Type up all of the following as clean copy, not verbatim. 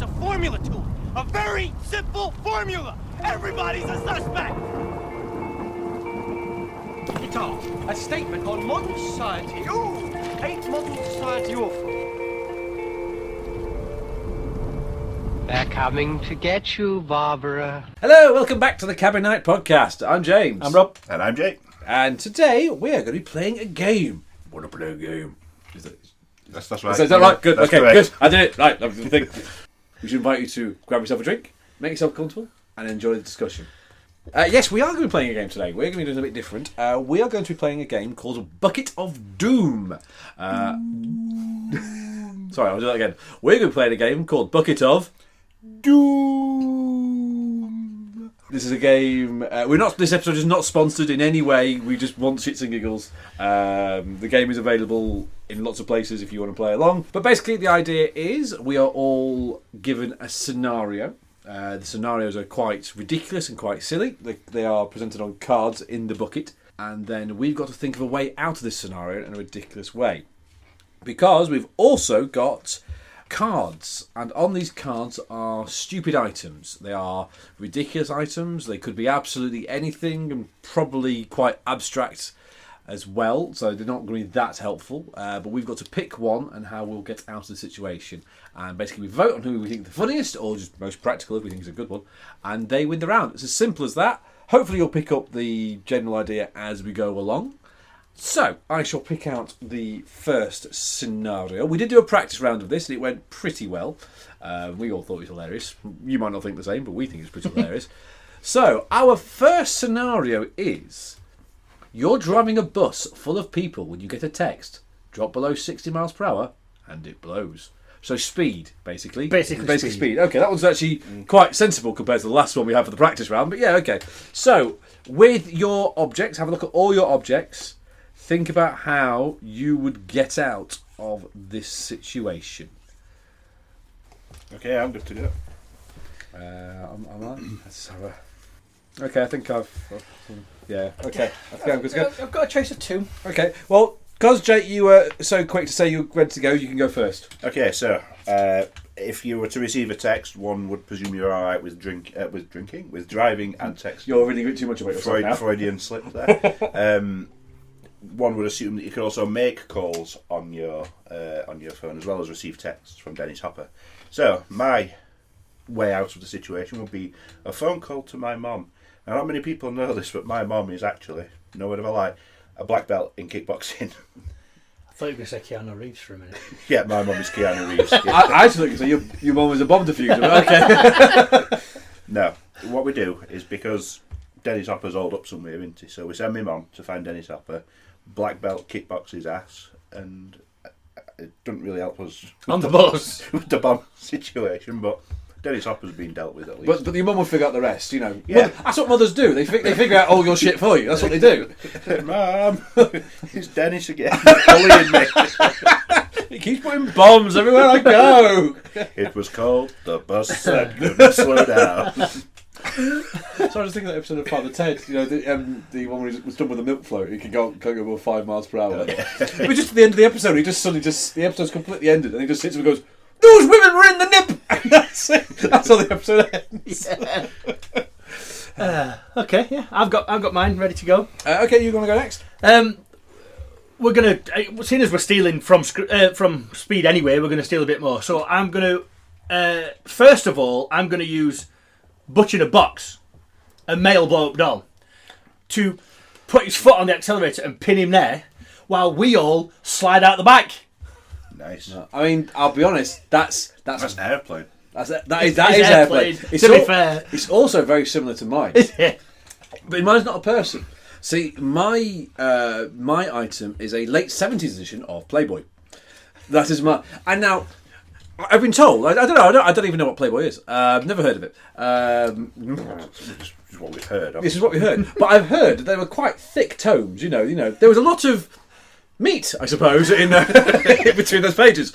there's a formula to it. A very simple formula. Everybody's a suspect. It's a statement on modern society. Ooh, ain't modern society awful? They're coming to get you, Barbara. Hello, welcome back to the Cabin Night Podcast. I'm James. I'm Rob. And I'm Jake. And today we are going to be playing a game. Want to play a game? That's right. Is that right? Good. That's Okay, correct. good. I did it. Right. We should invite you to grab yourself a drink, make yourself comfortable, and enjoy the discussion. Yes, we are going to be playing a game today. We're going to be doing a bit different. We are going to be playing a game called Bucket of Doom. Sorry, I'll do that again. We're going to be playing a game called Bucket of Doom. This is a game. This episode is not sponsored in any way. We just want shits and giggles. The game is available in lots of places if you want to play along. But basically, the idea is we are all given a scenario. The scenarios are quite ridiculous and quite silly. They are presented on cards in the bucket, and then we've got to think of a way out of this scenario in a ridiculous way. Because we've also got cards, and on these cards are stupid items. They are ridiculous items. They could be absolutely anything and probably quite abstract as well, so they're not going to be that helpful, but we've got to pick one and how we'll get out of the situation, and basically we vote on who we think is the funniest or just most practical if we think is a good one, and they win the round. It's as simple as that. Hopefully you'll pick up the general idea as we go along. So I shall pick out the first scenario. We did do a practice round of this and it went pretty well. We all thought it was hilarious. You might not think the same, but we think it's pretty hilarious. So our first scenario is: you're driving a bus full of people when you get a text, drop below 60 miles per hour, and it blows. So speed, basically. Basically speed. Okay, that one's actually quite sensible compared to the last one we had for the practice round. But yeah, okay. So, with your objects, have a look at all your objects. Think about how you would get out of this situation. Okay, I'm good to go. Let's have a... Okay, I think I've yeah, okay. I think I'm good to go. I've got a choice of two. Okay, well, because Jake, you were so quick to say you're ready to go, you can go first. Okay, so if you were to receive a text, one would presume you're all right with driving and texting. You're reading a bit too much about yourself now. Freudian slip there. One would assume that you could also make calls on your phone as well as receive texts from Dennis Hopper. So my way out of the situation would be a phone call to my mum. Now, not many people know this, but my mum is actually, no word of a lie, a black belt in kickboxing. I thought you were going to say Keanu Reeves for a minute. Yeah, my mum is Keanu Reeves. Yeah. I actually think so. Your mum was a bomb diffuser, but okay. No, what we do is, because Dennis Hopper's holed up somewhere, isn't he? So we send my mum to find Dennis Hopper, black belt kickbox his ass, and it doesn't really help us On the bus. with the bomb situation, but Dennis Hopper's been dealt with at least. But your mum will figure out the rest, you know. Yeah. That's what mothers do. They figure out all your shit for you. That's what they do. Mum, it's Dennis again, bullying me. He keeps putting bombs everywhere I go. It was cold, the bus said couldn't slow down. So I was thinking that episode of Father Ted, you know, the one where he was done with a milk float. He can't go above 5 miles per hour. Yeah. But just at the end of the episode, he just suddenly the episode's completely ended, and he just sits and goes, "Those women were in the nip." And that's it. That's how the episode ends. Yeah. Okay, yeah, I've got mine ready to go. Okay, you're gonna go next. We're gonna, seeing as we're stealing from Speed anyway, we're gonna steal a bit more. So I'm gonna, first of all, I'm gonna use Butch in a Box, a male blow-up doll, to put his foot on the accelerator and pin him there, while we all slide out the back. Nice. I mean, I'll be honest. That's an airplane. That is airplane. To be fair, it's also very similar to mine. But mine's not a person. See, my item is a late 70s edition of Playboy. That is my... And now, I've been told... I don't know. I don't even know what Playboy is. I've never heard of it. This is what we've heard. This is what we heard. But I've heard that they were quite thick tomes. You know, there was a lot of meat, I suppose, in between those pages.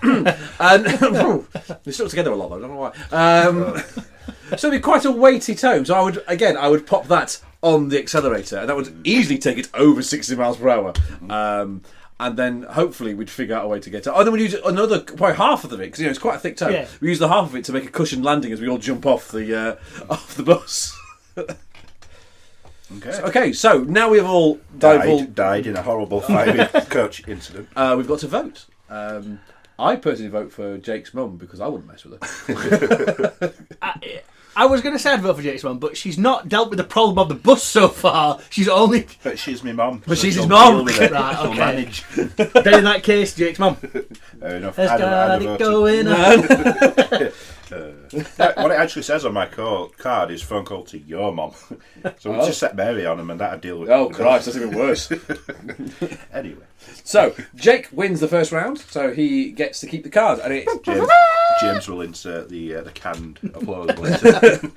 And they stuck together a lot, though. I don't know why. So it'd be quite a weighty tome. So I would pop that on the accelerator, and that would easily take it over 60 miles per hour. and then hopefully we'd figure out a way to get out. Oh, then we'd use another, probably half of it, because it's quite a thick toe. Yeah. We use the half of it to make a cushioned landing as we all jump off the bus. Okay. So now we have all died in a horrible fiery coach incident. We've got to vote. I personally vote for Jake's mum because I wouldn't mess with her. I was going to say I'd vote for Jake's mum, but she's not dealt with the problem of the bus so far. She's only... But she's my mum. But she's his she'll mum. deal with it. Right, She'll okay. manage. Then in that case, Jake's mum. Fair enough. Has I'd got have it voted. going on. What it actually says on my card is phone call to your mum. So we'll just set Mary on him and that'll deal with it. Oh Christ, that's even worse. Anyway. So Jake wins the first round, so he gets to keep the card, and it's James will insert the canned applause later.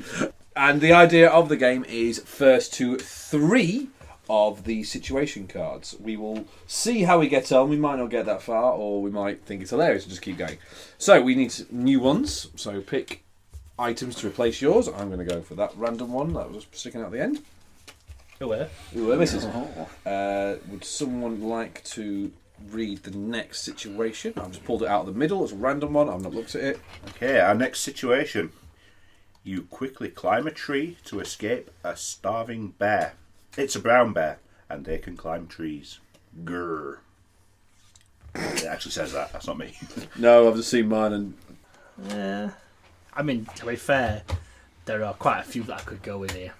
and the idea of the game is first to 3 of the situation cards. We will see how we get on. We might not get that far, or we might think it's hilarious and just keep going. So we need new ones. So pick items to replace yours. I'm going to go for that random one that was sticking out the end. Where? Ooh, this is. Would someone like to read the next situation? I've just pulled it out of the middle. It's a random one. I've not looked at it. Okay, our next situation. You quickly climb a tree to escape a starving bear. It's a brown bear, and they can climb trees. Grrr. It actually says that. That's not me. No, I've just seen mine and. Yeah. I mean, to be fair, there are quite a few that I could go with here.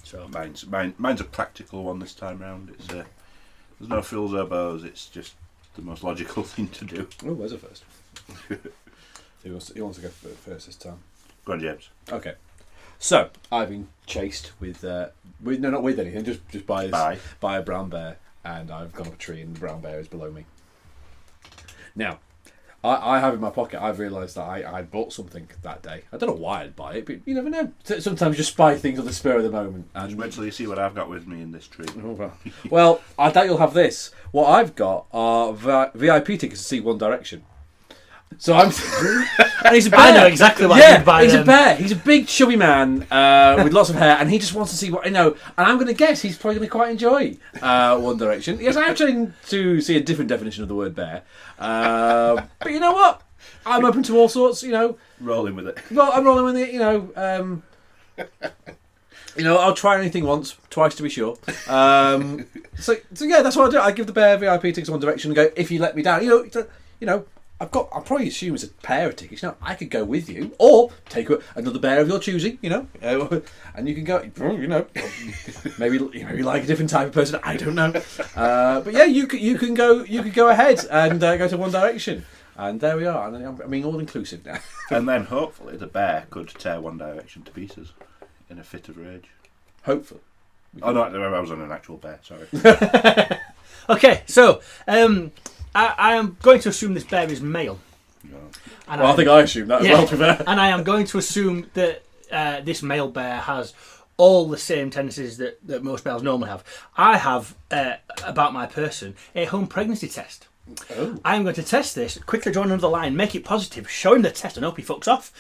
So Mine's a practical one this time round. It's there's no frills or bows. It's just the most logical thing to do. Oh, where's it first? He wants to go first this time. Go on, James. Okay. So I've been chased with not with anything, just by a brown bear, and I've gone up a tree and the brown bear is below me. Now, I have in my pocket. I've realised that I bought something that day. I don't know why I'd buy it, but you never know. Sometimes you just buy things on the spur of the moment. And Just wait till you see what I've got with me in this tree. well, I doubt you'll have this. What I've got are VIP tickets to see One Direction. So I'm, and he's a bear. I know exactly what you'd buy. He's a bear. He's a big, chubby man with lots of hair, and he just wants to see what. And I'm going to guess he's probably going to quite enjoy One Direction. Yes, I'm trying to see a different definition of the word bear. But you know what? I'm open to all sorts. Rolling with it. Well, I'm rolling with it. I'll try anything once, twice to be sure. So yeah, that's what I do. I give the bear VIP tickets to One Direction and go. If you let me down, I'll probably assume it's a pair of tickets. I could go with you, or take another bear of your choosing. And you can go. Maybe like a different type of person. I don't know. But yeah, you can go. You could go ahead and go to One Direction, and there we are. And I mean, all inclusive now. And then hopefully the bear could tear One Direction to pieces in a fit of rage. Hopefully. Oh no, I was on an actual bear. Sorry. Okay, so I am going to assume this bear is male. No. And I think I assume that as well, to be fair. And I am going to assume that this male bear has all the same tendencies that most bears normally have. I have, about my person, a home pregnancy test. Oh. I am going to test this, quickly draw another line, make it positive, show him the test and hope he fucks off.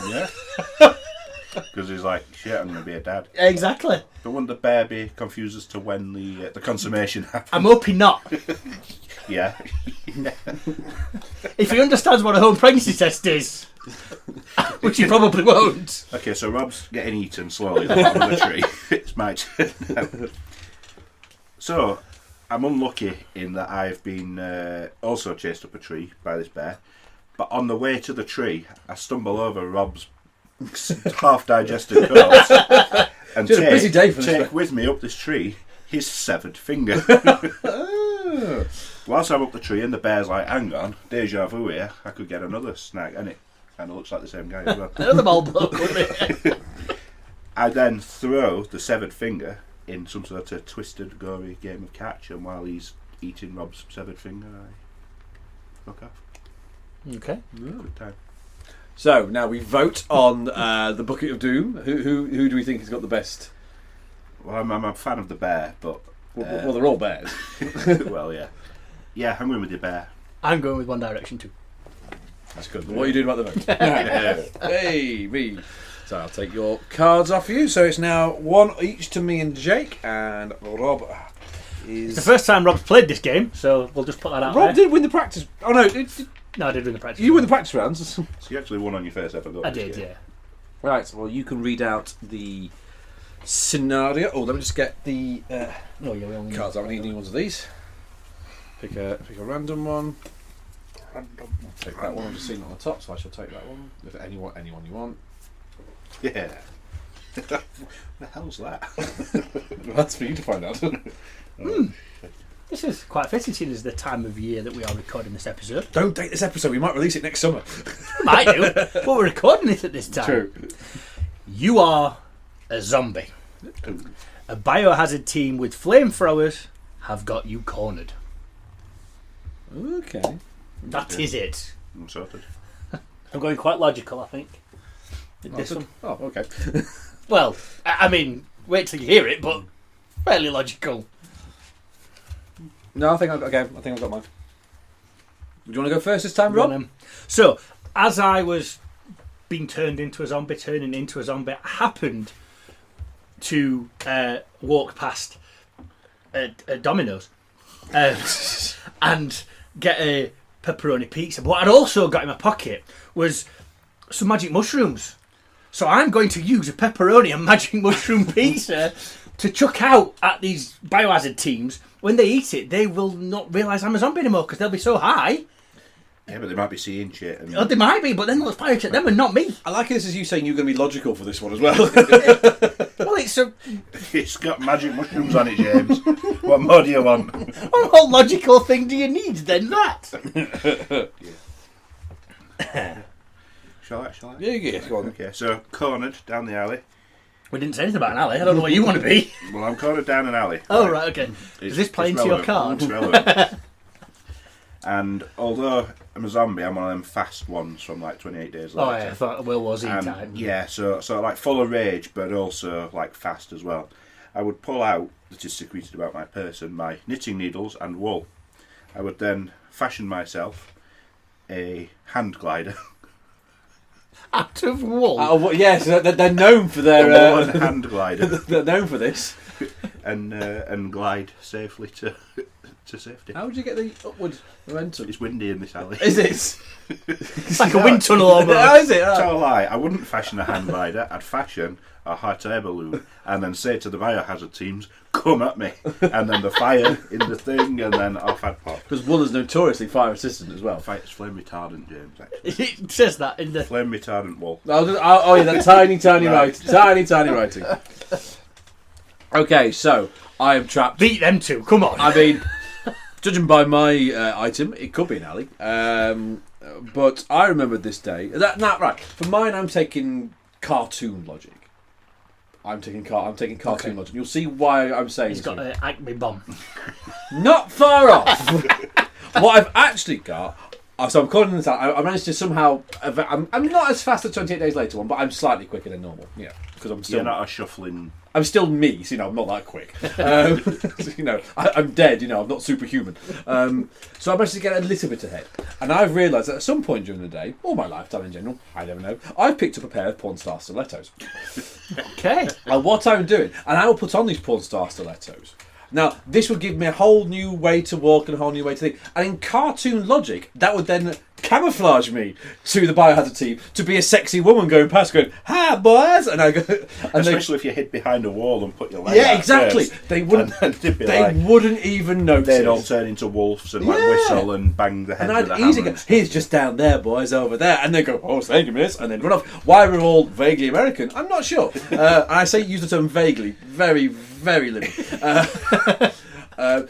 Yeah. Because he's like, shit, I'm going to be a dad. Exactly. But wouldn't the bear be confused as to when the consummation happens? I'm hoping not. Yeah. If he understands what a home pregnancy test is, which he probably won't. Okay, so Rob's getting eaten slowly at the bottom of the tree. It's my turn now. So, I'm unlucky in that I've been also chased up a tree by this bear. But on the way to the tree, I stumble over Rob's half-digested corpse and It's been a busy day for this take with me up this tree his severed finger. Whilst I'm up the tree and the bear's like, hang on, deja vu here, I could get another snack, and it kind of looks like the same guy as well. Another ball bloke, wouldn't it? I then throw the severed finger in some sort of twisted, gory game of catch, and while he's eating Rob's severed finger, I fuck off. Okay. Good time. So now we vote on the Bucket of Doom. Who do we think has got the best? Well, I'm a fan of the bear, but Well, they're all bears. well, yeah. Yeah, I'm going with the bear. I'm going with One Direction too. That's good. But what are you doing about the vote? Hey, me. So I'll take your cards off you. So it's now one each to me and Jake, and Rob is... It's the first time Rob's played this game, so we'll just put that out Rob there. did win the practice... Oh, no. No, I did win the practice. You win the practice rounds. So you actually won on your first ever go. I did, yeah. Right, well, you can read out the scenario. Oh, let me just get the Oh, yeah, we only cards. I don't need any ones of these. Pick a random one. I'll take that one. I've just seen it on the top, so I shall take that one. If anyone you want. Yeah. The hell's that? That's for you to find out. This is quite fitting, seeing as the time of year that we are recording this episode. Don't date this episode. We might release it next summer. Might do, but we're recording it at this time. True. You are a zombie. A biohazard team with flamethrowers have got you cornered. Okay. That is it. I'm sorted. I'm going quite logical, I think. With this one. Oh, okay. Well, I mean, wait till you hear it, but fairly logical. No, I think I've got mine. Do you want to go first this time, Rob? So, as I was being turning into a zombie, I happened to walk past a Domino's and get a pepperoni pizza. But what I'd also got in my pocket was some magic mushrooms. So I'm going to use a pepperoni and magic mushroom pizza to chuck out at these biohazard teams. When they eat it, they will not realise I'm a zombie anymore because they'll be so high. Yeah, but they might be seeing shit. And... Oh, they might be, but then they'll fire at them and not me. I like this as you saying you're going to be logical for this one as well. Well, it's a... It's got magic mushrooms on it, James. What more do you want? What more logical thing do you need than that? Shall I? Yeah, go on. Okay, so cornered down the alley. We didn't say anything about an alley. I don't know what you want to be. Well, I'm cornered down an alley. Oh, right, okay. Does this play into your card? It's relevant. And although I'm a zombie, I'm one of them fast ones from like 28 Days Later. Oh, yeah, I thought Will was in time. Yeah, so like full of rage, but also like fast as well. I would pull out, that is secreted about my person, my knitting needles and wool. I would then fashion myself a hand glider. Out of wool? Well, yes, they're known for A their... woolen hand glider. They're known for this. and glide safely to safety. How would you get the upward momentum? It's windy in this alley. Is it? It's like a wind tunnel almost. How is it? Tell a lie, I wouldn't fashion a hand glider, I'd fashion a hot air balloon and then say to the biohazard teams, come at me. And then the fire in the thing and then off I'd pop. Because wool is notoriously fire resistant as well. It's flame retardant, James, actually. It says that in the... Flame retardant wool. Oh yeah, that tiny Right. writing. Tiny writing. Okay, so I am trapped. Beat them two, come on. I mean, judging by my item, it could be an alley. But I remember this day. Right. For mine, I'm taking cartoon logic. I'm taking cartoon logic. You'll see why I'm saying He's this. got an Acme bomb. Not far off. What I've actually got. So I'm calling this out. I managed to somehow. I'm not as fast as 28 Days Later one, but I'm slightly quicker than normal. Yeah, because I'm still. You're not a shuffling. I'm still me, so I'm not that quick. I'm dead. I'm not superhuman. So I managed to get a little bit ahead, and I've realised that at some point during the day, or my lifetime in general, I never know, I've picked up a pair of porn star stilettos. Okay. And what I'm doing, and I will put on these porn star stilettos. Now, this would give me a whole new way to walk and a whole new way to think. And in cartoon logic, that would then camouflage me to the biohazard team to be a sexy woman going past going, hi, boys! And I go... And especially if you hid behind a wall and put your leg out exactly. First, They wouldn't they wouldn't even notice. They'd all turn into wolves and like whistle and bang the head and with a I'd hammer. easily go, he's just down there, boys, over there. And they go, oh, thank you, miss. And then run off. Why we're all vaguely American, I'm not sure. And I say use the term vaguely, very, very little.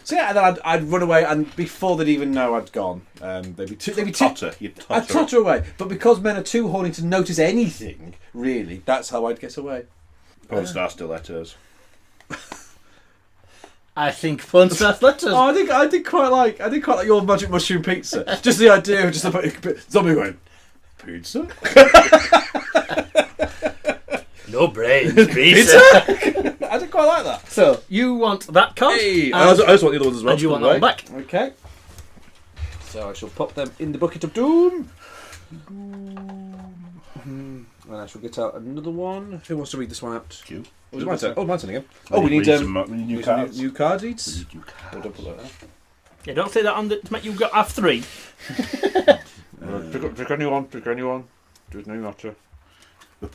So yeah, and then I'd run away, and before they'd even know I'd gone, they'd be totter. I'd totter away. But because men are too horny to notice anything, really, that's how I'd get away. Porn star stilettos. I think fun stuff letters. Oh, I did quite like your magic mushroom pizza. Just the idea of just a zombie going, pizza? No brains, pizza. I did quite like that. So, you want that card? Hey, I just want the other ones as well. And you want that one back? Okay. So I shall pop them in the bucket of doom. And I shall get out another one. Who wants to read this one out? You. Oh, it's my turn. Oh, my turn again. We Oh, we need some new cards. New card eats. We need new cards. Hold on, put that there. Yeah, don't say that on the to make you have 3. Pick anyone. Pick anyone. Does no matter.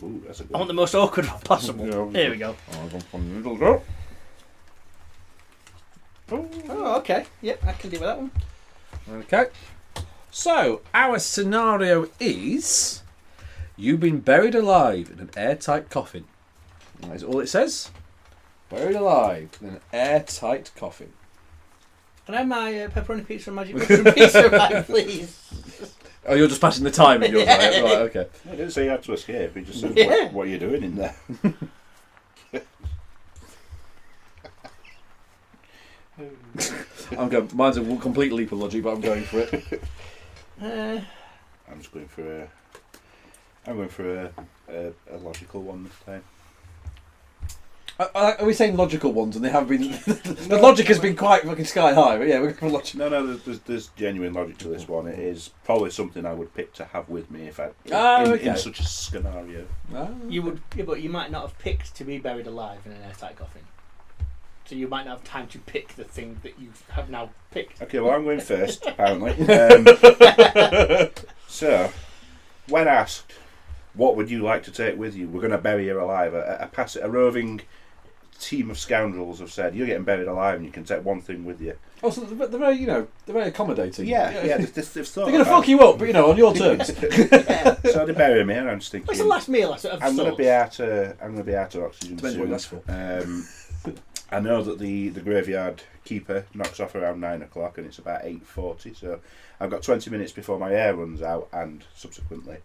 Ooh, that's a good I want the most awkward one possible. Yeah, Here we go. Oh, I've gone for the middle go. Oh, okay. Yep, I can deal with that one. Okay. So, our scenario is you've been buried alive in an airtight coffin. That is all it says. Buried alive in an airtight coffin. Can I have my pepperoni pizza and magic mushroom pizza back, please? Oh, you're just passing the time in yours, right? Right, okay. I didn't say you had to escape. He just said, Yeah. what are you doing in there? I'm going. Mine's a complete leap of logic, but I'm going for it. I'm just going for a... I'm going for a logical one this time. Are we saying logical ones? And they have been. The logic has been quite fucking sky high, but yeah, we're going for logic. No, there's genuine logic to this one. It is probably something I would pick to have with me if I in such a scenario. You would, yeah, but you might not have picked to be buried alive in an airtight coffin. So you might not have time to pick the thing that you have now picked. Okay, well I'm going first, apparently. So, when asked, what would you like to take with you? We're going to bury you alive. A roving team of scoundrels have said, you're getting buried alive and you can take one thing with you. Oh, so they're very, they're very accommodating. Yeah, they've thought They're going to fuck you up, but on your terms. So they bury me and I'm just thinking... What's the last meal I'm going to be out of oxygen Depends what soon. you ask for. I know that the graveyard keeper knocks off around 9 o'clock and it's about 8:40, so I've got 20 minutes before my air runs out and subsequently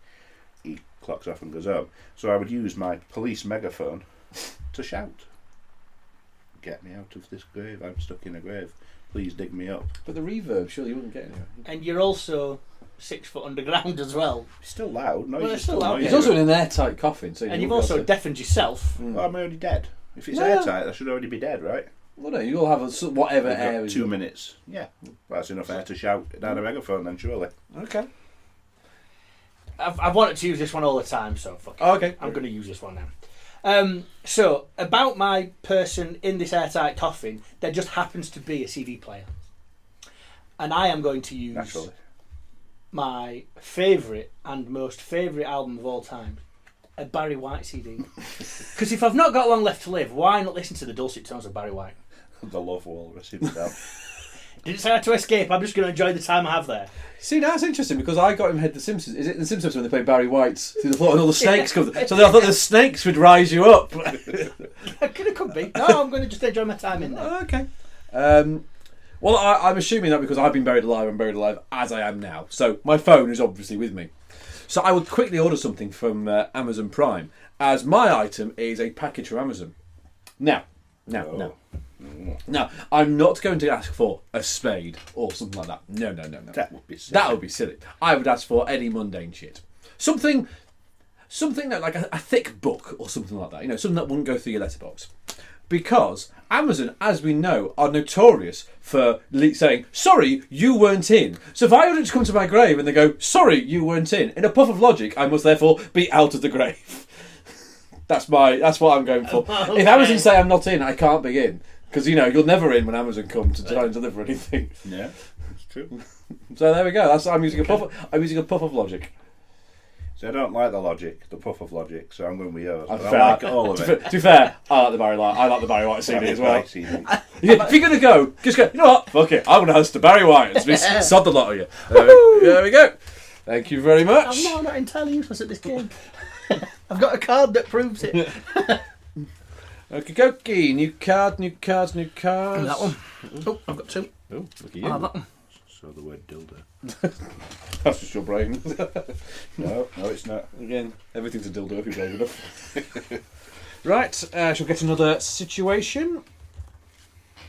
he clocks off and goes home. So I would use my police megaphone to shout, get me out of this grave, I'm stuck in a grave, please dig me up. But the reverb, surely you wouldn't get anywhere. And you're also 6 foot underground as well. It's still loud, Well, noise it's is still still loud, noisy. It's also in an airtight coffin, so And you've also deafened yourself. Well, I'm already dead. If it's No. airtight, I should already be dead, right? Well, no, you'll have whatever We've got air is 2 minutes. Yeah, that's enough air to shout down a megaphone then, surely. Okay. I've wanted to use this one all the time, so fuck it. Oh, okay. I'm going to use this one now. So, about my person in this airtight coffin, there just happens to be a CD player. And I am going to use Naturally. my favourite and most favourite album of all time, a Barry White CD. Because if I've not got long left to live, why not listen to the dulcet tones of Barry White? The love walrus himself. Didn't say I had to escape, I'm just going to enjoy the time I have there. See, now that's interesting because I got in my head The Simpsons. Is it The Simpsons when they play Barry White through the floor and all the snakes come? So I thought the snakes would rise you up. It could be. No, I'm going to just enjoy my time in there. Okay. Well, I'm assuming that because I've been buried alive, I'm buried alive as I am now. So my phone is obviously with me. So I would quickly order something from Amazon Prime, as my item is a package from Amazon. Now, I'm not going to ask for a spade or something like that. No. That would be silly. That would be silly. I would ask for any mundane shit. Something that, like a thick book or something like that. Something that wouldn't go through your letterbox. Because Amazon, as we know, are notorious for saying, sorry, you weren't in. So if I were to come to my grave and they go, sorry, you weren't in a puff of logic, I must therefore be out of the grave. That's what I'm going for. Okay. If Amazon say I'm not in, I can't be in. Because, you're never in when Amazon come to try and deliver anything. Yeah, that's true. So there we go. I'm using a puff of logic. So I don't like the puff of logic, so I'm going with yours. But Fair. I like all of it. To be fair, I like the Barry White CD as well. CD. If you're going to go, just go, you know what? Fuck it. I'm going to host to Barry White. It's sod the lot of you. There we go. Thank you very much. I'm not entirely useless at this game. I've got a card that proves it. Okie dokie. New cards. That one. Oh, I've got 2. Oh, look at I'll have you. that one. So the word dildo. That's just your brain. No, it's not. Again, everything's a dildo if you're brave enough. Right, shall get another situation.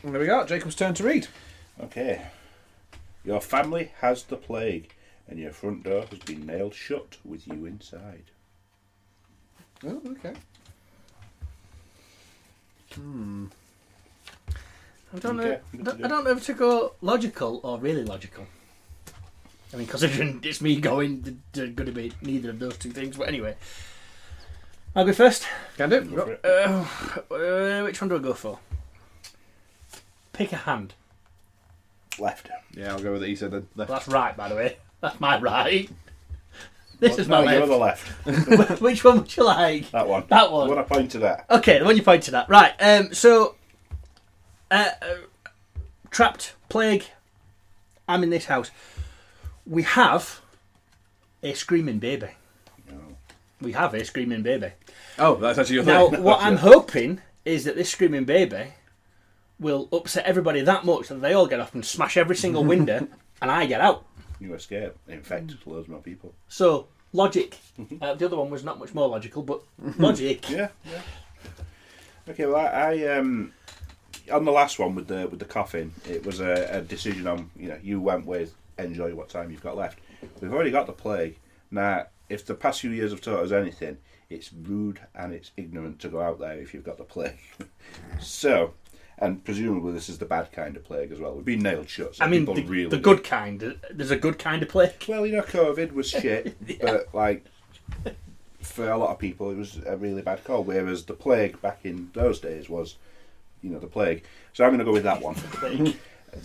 And there we go. Jacob's turn to read. Okay. Your family has the plague, and your front door has been nailed shut with you inside. Oh, okay. I don't know. Okay, I don't know if to go logical or really logical. I mean, considering it's me going to be neither of those two things. But anyway, I'll go first. Can do. Go for it. Which one do I go for? Pick a hand. Left. Yeah, I'll go with it. He said then. Well, that's right, by the way. That's my right. This is No, my you're left. the left. Which one would you like? That one. That one. What I pointed at. Okay, the one you pointed at. Right. Trapped, plague. I'm in this house. We have a screaming baby. No. We have a screaming baby. Oh, that's actually your Now, thing. what I'm hoping is that this screaming baby will upset everybody that much that they all get up and smash every single window, and I get out. You escape. Infect loads more people. So logic. The other one was not much more logical, but logic. Yeah. Okay. Well, I on the last one with the coffin, it was a decision on you went with enjoy what time you've got left. We've already got the plague now. If the past few years have taught us anything, it's rude and it's ignorant to go out there if you've got the plague. So, and presumably this is the bad kind of plague as well. We've been nailed shut. So I mean, people really the good kind. There's a good kind of plague. Well, COVID was shit, but for a lot of people, it was a really bad call. Whereas the plague back in those days was, the plague. So I'm going to go with that one.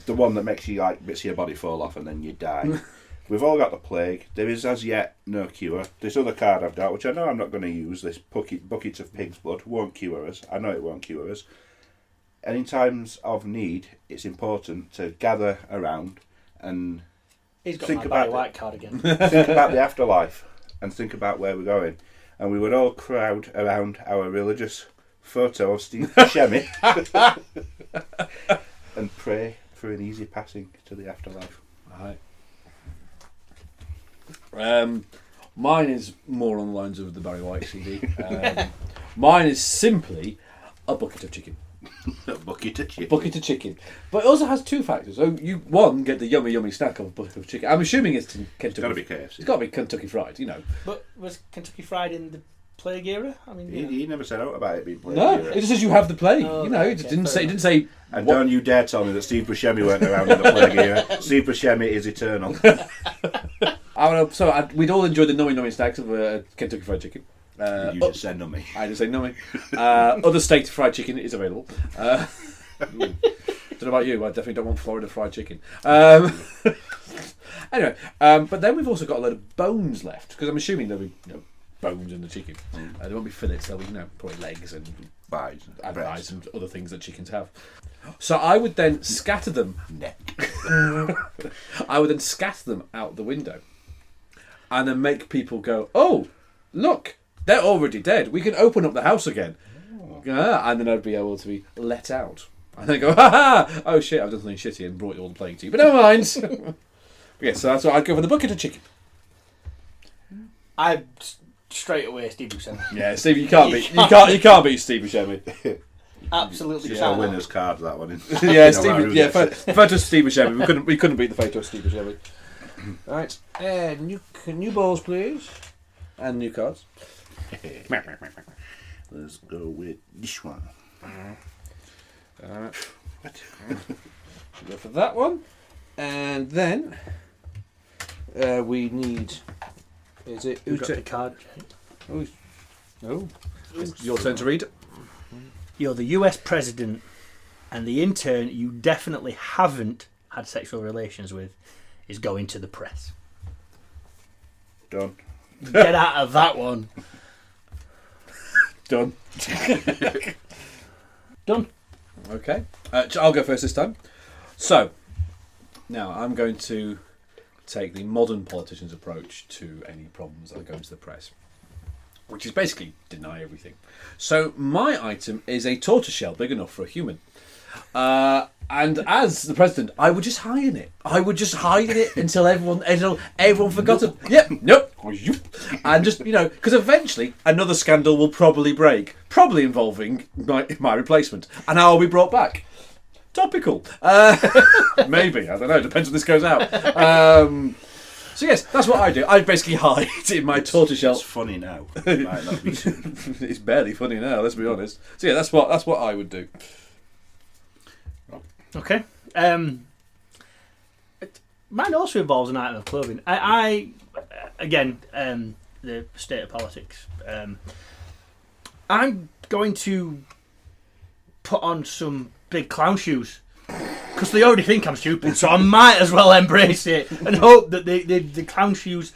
The one that makes you bits of your body fall off and then you die. We've all got the plague. There is as yet no cure. This other card I've got, which I know I'm not going to use, this bucket of pig's blood, won't cure us. I know it won't cure us. And in times of need, it's important to gather around and He's got think my about Barry White card again. think about the afterlife and think about where we're going. And we would all crowd around our religious photo of Steve Buscemi and pray for an easy passing to the afterlife. Right. Mine is more on the lines of the Barry White CD. Mine is simply a bucket of chicken. A bucket of chicken. Bucket of chicken. But it also has two factors. So you, one, get the yummy snack of a bucket of chicken. I'm assuming it's Kentucky. It's got to be KFC. It's got to be Kentucky Fried, But was Kentucky Fried in the plague era? I mean, He never said out about it being plague. No, era. it just says you have the plague. Oh, It okay, just didn't fair say. It enough. didn't say. And what- don't you dare tell me that Steve Buscemi weren't around in the plague era. Steve Buscemi is eternal. We'd all enjoy the nummy snacks of Kentucky Fried Chicken. You just said no me. I didn't say nummy. Other state fried chicken is available. Don't know about you, I definitely don't want Florida fried chicken. Anyway, but then we've also got a load of bones left, because I'm assuming there'll be bones in the chicken. There won't be fillets, there'll be probably legs and thighs and other things that chickens have. So I would then scatter them. Neck. I would then scatter them out the window, and then make people go, "Oh, look, they're already dead. We can open up the house again." And then I'd be able to be let out. And then go, "Ha ha! Oh shit, I've done something shitty and brought you all the plague to you." But never mind. But yeah, so that's what I'd go for, the bucket of chicken. I straight away Steve Buscemi. Yeah, Steve, you can't beat Steve Buscemi. Absolutely. It's can't. our winner's card, that one. Yeah, Steve. Yeah, photo Steve Buscemi. We couldn't beat the photo of Steve Buscemi. Right, and new balls, please, and new cards. Let's go with this one. What? Go for that one, and then we need. Is it Who got the card? Oh, it's your turn to read. You're the US president, and the intern you definitely haven't had sexual relations with is going to the press. Done. Get out of that one. Done. Done. Okay, I'll go first this time. So, now I'm going to take the modern politician's approach to any problems that are going to the press, which is basically deny everything. So my item is a tortoiseshell big enough for a human. And as the president, I would just hide in it. I would just hide in it until everyone forgot it. Yep, nope. And just, because eventually another scandal will probably break, probably involving my replacement, and I'll be brought back. Topical. Maybe, I don't know, depends when this goes out. So yes, that's what I do. I basically hide in my tortoiseshell. It's funny now. It might not be soon. It's barely funny now, let's be honest. So yeah, that's what I would do. Okay. Mine also involves an item of clothing. I again, the state of politics. I'm going to put on some big clown shoes. Because they already think I'm stupid, so I might as well embrace it and hope that the clown shoes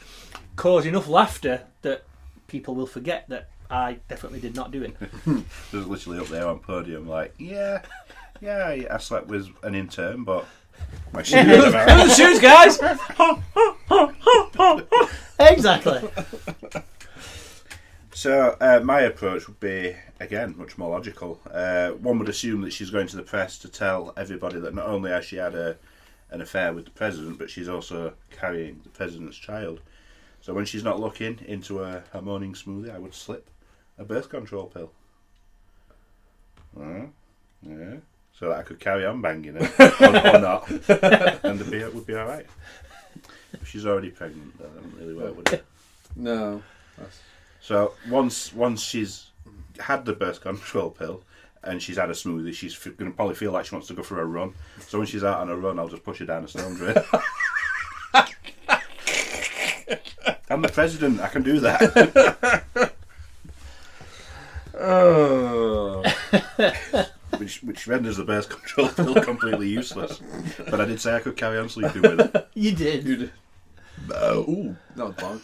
cause enough laughter that people will forget that I definitely did not do it. Just literally up there on podium, like, yeah, I slept with an intern, but my shoes Look at the shoes, guys! Exactly. So my approach would be, again, much more logical. One would assume that she's going to the press to tell everybody that not only has she had an affair with the president, but she's also carrying the president's child. So when she's not looking into her morning smoothie, I would slip a birth control pill. Yeah. So that I could carry on banging her, or not, and the beer would be alright. If she's already pregnant, that doesn't really work, would it? No. So once she's had the birth control pill and she's had a smoothie, she's going to probably feel like she wants to go for a run. So when she's out on a run, I'll just push her down a stone drain. I'm the president, I can do that. Oh. Which renders the birth control pill completely useless. But I did say I could carry on sleeping with it. You did. Ooh, that was bad.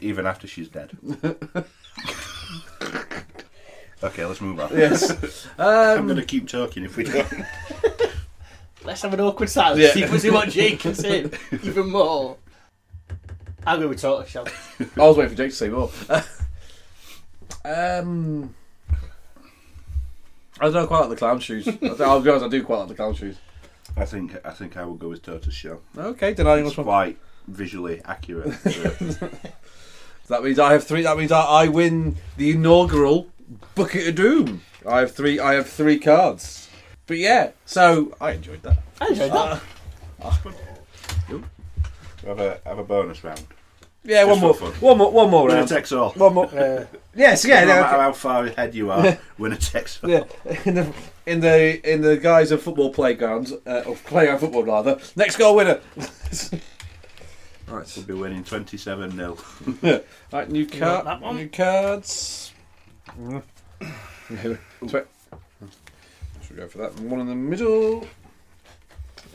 Even after she's dead. Okay, let's move on. Yes. I'm going to keep talking if we don't. Let's have an awkward silence. Yeah. See if we see what Jake can say. Even more. I'll go with tortoiseshell. I was waiting for Jake to say more. I don't quite like the clown shoes. I'll be honest, I do quite like the clown shoes. I think I will go with tortoise shell. Okay, denying It's what's wrong. quite visually accurate. That means I have three. That means I win the inaugural Bucket of Doom. I have three cards. But yeah, so I enjoyed that. I enjoyed that. have a bonus round. Yeah, Just one for more, fun. one more Winner round. takes all. One more. Yes, yeah. No yeah, matter okay. how far ahead you are, winner takes all. Yeah, in the guise of football playgrounds, or playground football rather. Next goal winner. Right, We'll be winning 27-0. right, new want card, that one? new cards. Should we go for that one in the middle?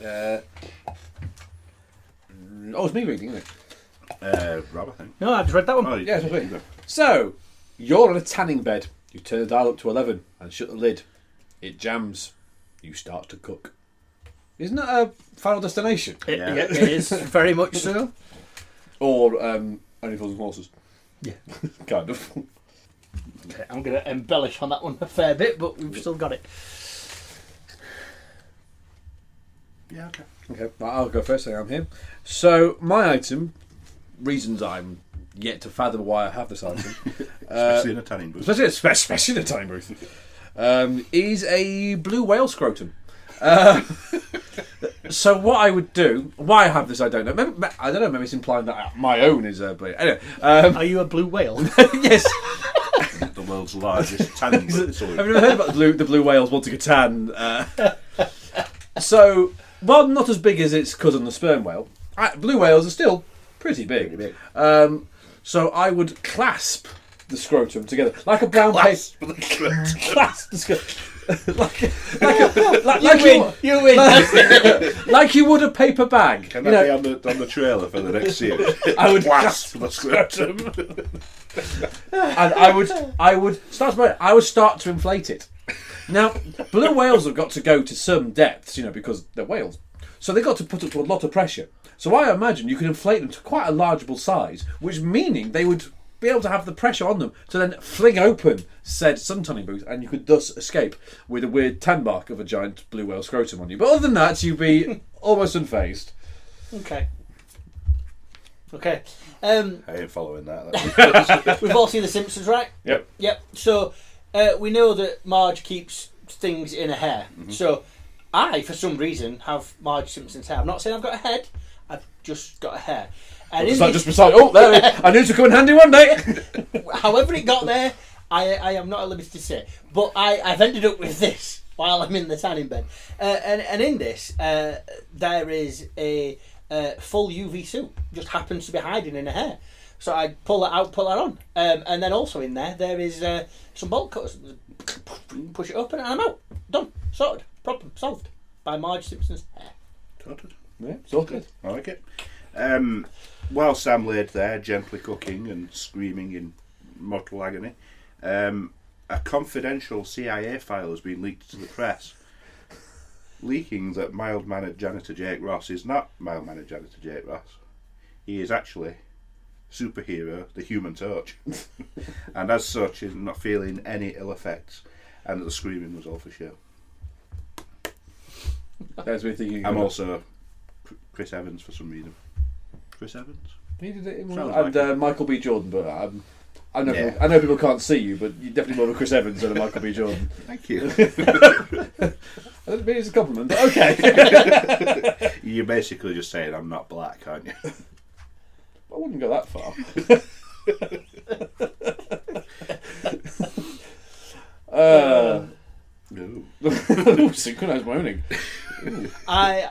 Oh, it's me reading, isn't it? Rob, I think. No, I just read that one. Oh, Yeah, it's me. you go. So, you're on a tanning bed. You turn the dial up to 11 and shut the lid. It jams. You start to cook. Isn't that a Final Destination? Yeah. It is very much so. Or Only Fools and Horses? Yeah. Kind of. Okay, I'm going to embellish on that one a fair bit, but we've still got it. Yeah, okay. Okay, well, I'll go first. I'm here. So, my item, reasons I'm yet to fathom why I have this item, Especially in a tanning booth. especially in a time booth, is a blue whale scrotum. So what I would do, why I have this, I don't know. Maybe, I don't know. Maybe it's implying that my own is a blue. Anyway, Are you a blue whale? yes. The world's largest tanning booth. I've never heard about the blue whales wanting a tan. So, while not as big as its cousin, the sperm whale, blue whales are still pretty big. Pretty big. So I would clasp the scrotum together like a brown Clasp paper. the scrotum. Clasp the scrotum. You win. Like you would a paper bag. Can You that know, be on the trailer for the next series? I would Clasp clasp the scrotum. and I would start to inflate it. Now, blue whales have got to go to some depths, because they're whales. So they've got to put up to a lot of pressure. So I imagine you could inflate them to quite a largeable size, which meaning they would be able to have the pressure on them to then fling open said sun tanning booth, and you could thus escape with a weird tan mark of a giant blue whale scrotum on you. But other than that, you'd be almost unfazed. Okay. I ain't following that. We've all seen The Simpsons, right? Yep. Yep. So we know that Marge keeps things in her hair. Mm-hmm. So I, for some reason, have Marge Simpson's hair. I'm not saying I've got a head. I've just got a hair. And It's in not this- just beside. Oh, there it is. I knew it would come in handy one day. however it got there, I am not at liberty to say. But I've ended up with this while I'm in the tanning bed. And in this, there is a full UV suit just happens to be hiding in her hair. So I pull that out, pull that on, and then also in there is some bolt cutters. Push it up and I'm out. Done. Sorted. Problem solved by Marge Simpson's hair. Sorted. Yeah, it's all good. I like it. While Sam laid there, gently cooking and screaming in mortal agony, a confidential CIA file has been leaked to the press, leaking that mild-mannered janitor Jake Ross is not mild-mannered janitor Jake Ross. He is actually superhero, the Human Torch, and as such is not feeling any ill effects, and that the screaming was all for show. That's me thinking. I'm also Chris Evans for some reason. Chris Evans? He did it in Sounds and like it. Michael B. Jordan, but I know Yeah. I know people can't see you, but you're definitely more of a Chris Evans than a Michael B. Jordan. Thank you. I don't mean it's a compliment, but okay. You're basically just saying I'm not black, aren't you? I wouldn't go that far. Ooh. Synchronised moaning. I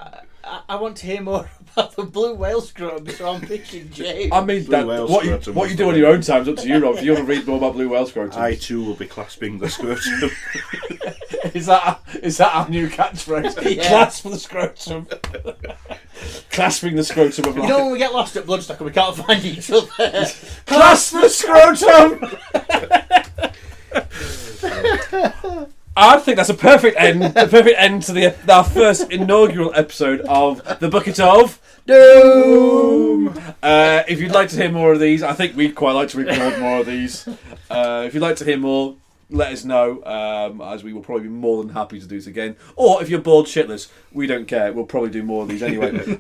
want to hear more about the blue whale scrub, so I'm pitching James. I mean, Blue whale scrotum what was you do on the- your own time is up to you, Rob. If you want to read more about blue whale scrotum, I too will be clasping the scrotum. is that our new catchphrase? Yeah. Clasp the scrotum. Clasping the scrotum of You life. know when we get lost at Bloodstock and we can't find each other? Clasp the scrotum. I think that's a perfect end to our first inaugural episode of the Bucket of Doom. If you'd like to hear more of these, I think we'd quite like to record more of these. If you'd like to hear more, let us know, as we will probably be more than happy to do this again. Or if you're bored shitless, we don't care. We'll probably do more of these anyway.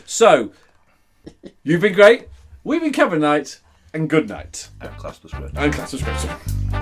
So, you've been great. We've been Kevin Knight, and good night. Clasp the scrotum. And Class of Scrotum.